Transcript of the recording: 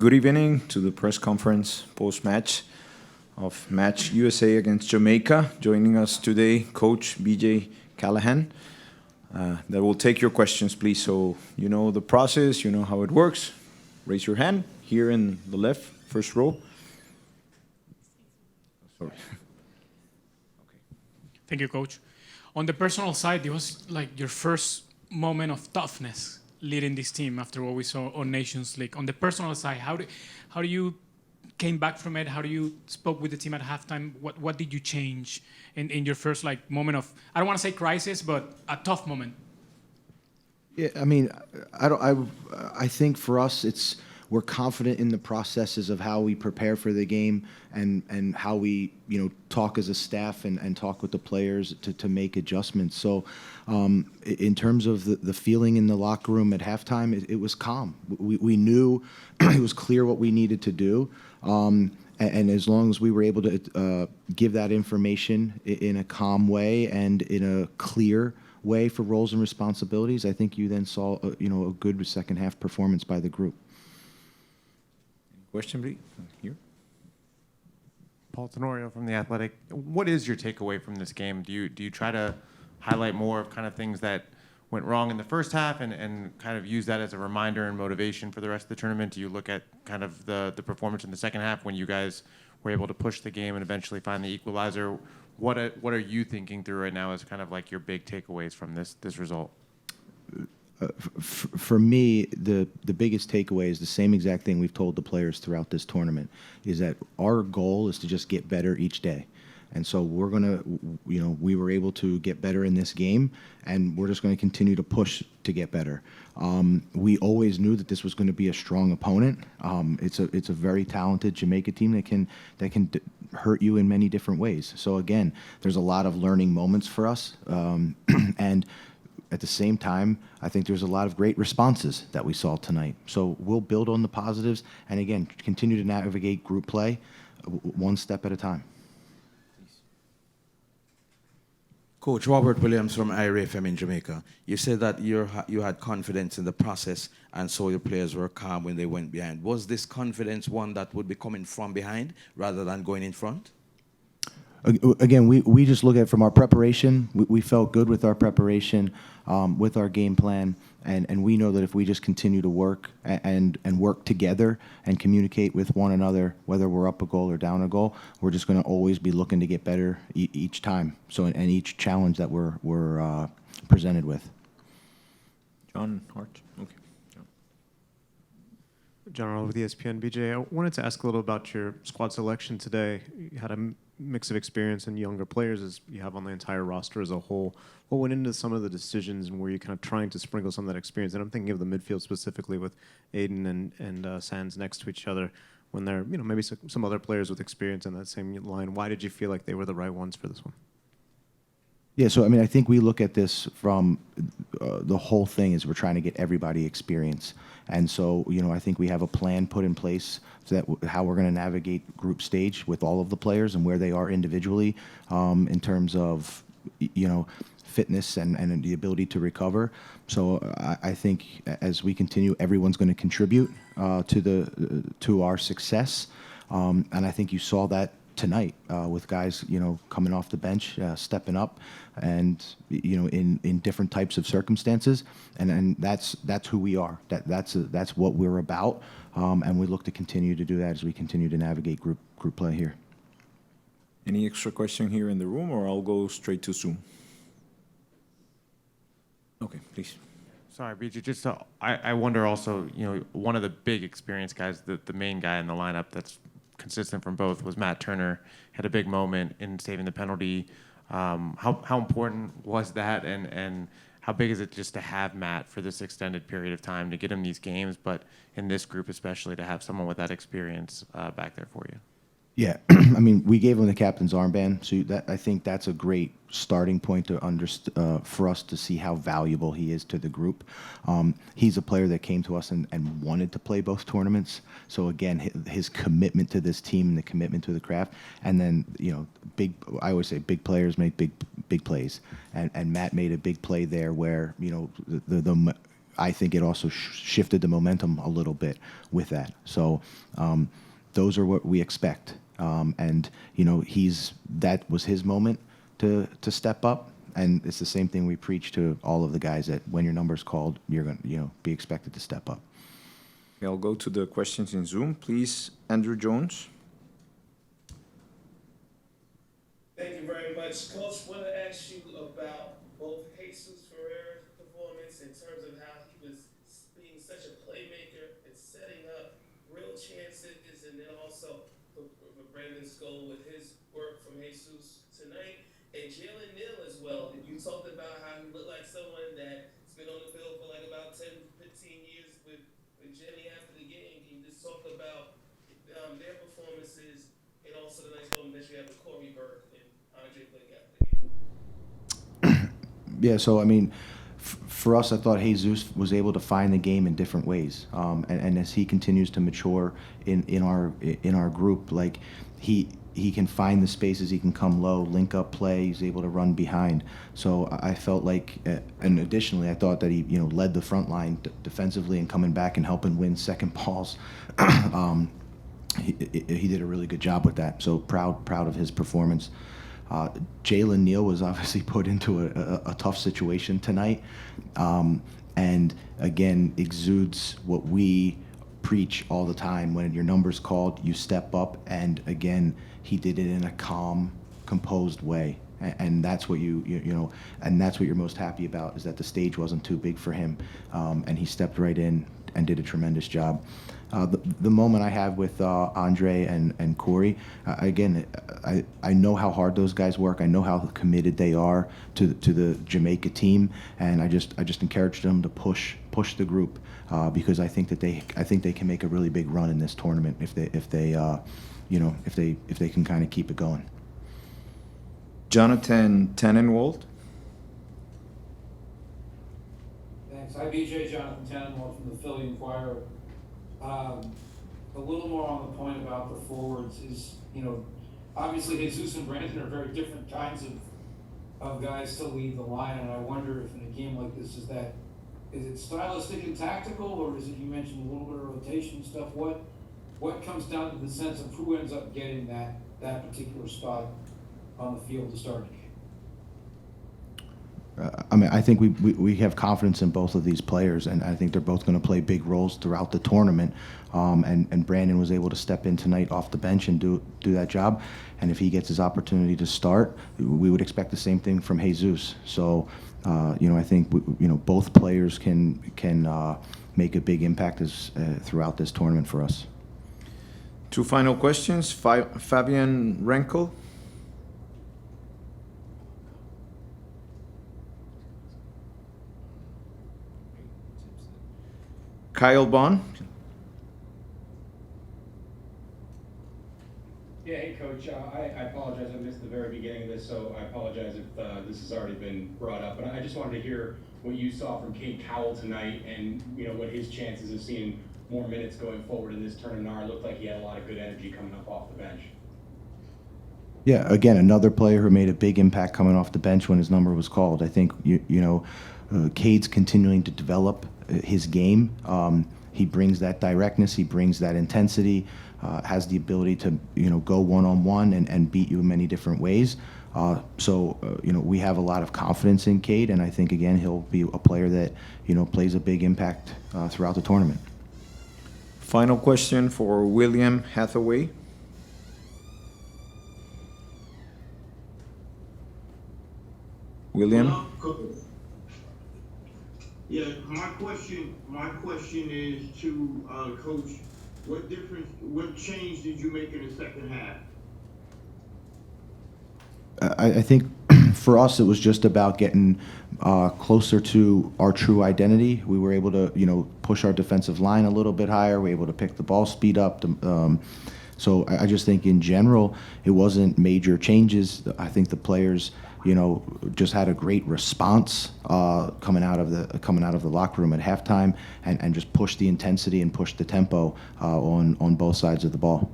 Good evening to the press conference post-match of match USA against Jamaica. Joining us today, Coach B.J. Callaghan. That will take your questions, please. So you know the process, you know how it works. Raise your hand here in the left, first row. Sorry. Thank you, Coach. On the personal side, it was like your first moment of toughness leading this team after what we saw on Nations League. On the personal side, how do you came back from it? How do you spoke with the team at halftime? What did you change in your first moment of, I don't want to say crisis, but a tough moment? Yeah, I mean, I think for us, we're confident in the processes of how we prepare for the game and how we, talk as a staff and talk with the players to make adjustments. So in terms of the feeling in the locker room at halftime, it was calm. We knew it was clear what we needed to do. And as long as we were able to give that information in a calm way and in a clear way for roles and responsibilities, I think you then saw, a good second half performance by the group. Question, please. Here. Paul Tenorio from The Athletic. What is your takeaway from this game? Do you try to highlight more of kind of things that went wrong in the first half and kind of use that as a reminder and motivation for the rest of the tournament? Do you look at kind of the performance in the second half when you guys were able to push the game and eventually find the equalizer? What are you thinking through right now as kind of like your big takeaways from this result? For me, the biggest takeaway is the same exact thing we've told the players throughout this tournament, is that our goal is to just get better each day. And so we're going to, we were able to get better in this game, and we're just going to continue to push to get better. We always knew that this was going to be a strong opponent. It's a very talented Jamaica team that can hurt you in many different ways. So again, there's a lot of learning moments for us, and at the same time, I think there's a lot of great responses that we saw tonight. So we'll build on the positives and, again, continue to navigate group play one step at a time. Coach Robert Williams from IRFM in Jamaica. You said that you had confidence in the process and so your players were calm when they went behind. Was this confidence one that would be coming from behind rather than going in front? Again, we just look at it from our preparation. We felt good with our preparation, with our game plan, and we know that if we just continue to work and work together and communicate with one another, whether we're up a goal or down a goal, we're just going to always be looking to get better each time. So and each challenge that we're presented with. John Hart. Okay. John Arnold with ESPN B.J. I wanted to ask a little about your squad selection today. You had a mix of experience and younger players as you have on the entire roster as a whole. What went into some of the decisions, and were you kind of trying to sprinkle some of that experience? And I'm thinking of the midfield specifically with Aiden and Sands next to each other when they're, maybe some other players with experience in that same line. Why did you feel like they were the right ones for this one? Yeah, so I think we look at this from the whole thing is we're trying to get everybody experience. And so, I think we have a plan put in place so that how we're going to navigate group stage with all of the players and where they are individually in terms of, fitness and the ability to recover. So I think as we continue, everyone's going to contribute to our success. And I think you saw that tonight with guys, coming off the bench, stepping up, and in different types of circumstances, and that's who we are. That's what we're about, and we look to continue to do that as we continue to navigate group play here. Any extra question here in the room, or I'll go straight to Zoom? Okay, please. Sorry, BJ, I wonder also, one of the big experienced guys, the main guy in the lineup that's consistent from both was Matt Turner. Had a big moment in saving the penalty. How important was that, and how big is it just to have Matt for this extended period of time to get him these games, but in this group especially to have someone with that experience back there for you? Yeah, we gave him the captain's armband, so I think that's a great starting point to for us to see how valuable he is to the group. He's a player that came to us and wanted to play both tournaments. So again, his commitment to this team and the commitment to the craft, and then I always say big players make big plays, and Matt made a big play there where the I think it also shifted the momentum a little bit with that. So those are what we expect. And, you know, that was his moment to step up. And it's the same thing we preach to all of the guys, that when your number's called, you're going to, you know, be expected to step up. Okay, I'll go to the questions in Zoom. Please, Andrew Jones. Thank you very much. Coach, I want to ask you about both Jesus Ferreira's performance in terms of how he was being such a playmaker and setting up real chances, and then also for Brandon's goal with his work from Jesus tonight, and Jalen Neal as well. You talked about how he looked like someone that's been on the field for like about 10, 15 years with Jenny after the game. Can you just talk about their performances and also the nice moment that you have with Corey Burke and Andre Blake after the game? Yeah, so I mean, for us, I thought Jesus was able to find the game in different ways, and as he continues to mature in our group, like he can find the spaces, he can come low, link up play, he's able to run behind. So I felt like, and additionally, I thought that he, you know, led the front line defensively and coming back and helping win second balls. He did a really good job with that. So proud of his performance. Jalen Neal was obviously put into a tough situation tonight, and again exudes what we preach all the time: when your number's called, you step up. And again, he did it in a calm, composed way, and that's what you know, and that's what you're most happy about, is that the stage wasn't too big for him, and he stepped right in and did a tremendous job. The moment I have with Andre and Corey, again, I know how hard those guys work. I know how committed they are to the Jamaica team, and I just encouraged them to push the group, because I think they can make a really big run in this tournament if they can kind of keep it going. Jonathan Tannenwald. Thanks. Hi, B.J. Jonathan Tenorio from the Philly Inquirer. A little more on the point about the forwards is, you know, obviously Jesus and Brandon are very different kinds of guys to lead the line, and I wonder if in a game like this, is it stylistic and tactical, or is it, you mentioned a little bit of rotation stuff? What comes down to the sense of who ends up getting that particular spot on the field to start a game? I mean, I think we have confidence in both of these players, and I think they're both going to play big roles throughout the tournament. And Brandon was able to step in tonight off the bench and do that job. And if he gets his opportunity to start, we would expect the same thing from Jesus. So, you know, I think both players can make a big impact throughout this tournament for us. Two final questions. Fabian Renkel. Kyle Bond. Yeah, hey, Coach. I apologize. I missed the very beginning of this, so I apologize if this has already been brought up. But I just wanted to hear what you saw from Cade Cowell tonight, and what his chances of seeing more minutes going forward in this tournament are. It looked like he had a lot of good energy coming up off the bench. Yeah, again, another player who made a big impact coming off the bench when his number was called. I think Cade's continuing to develop his game. He brings that directness, he brings that intensity, has the ability to go one-on-one and beat you in many different ways. So we have a lot of confidence in Cade, and I think again he'll be a player that plays a big impact throughout the tournament. Final question for William Hathaway. William. Yeah, my question is to Coach. What change did you make in the second half? I think for us it was just about getting closer to our true identity. We were able to push our defensive line a little bit higher. We were able to pick the ball speed up. So I just think in general it wasn't major changes. I think the players just had a great response coming out of the locker room at halftime, and just pushed the intensity and pushed the tempo on both sides of the ball.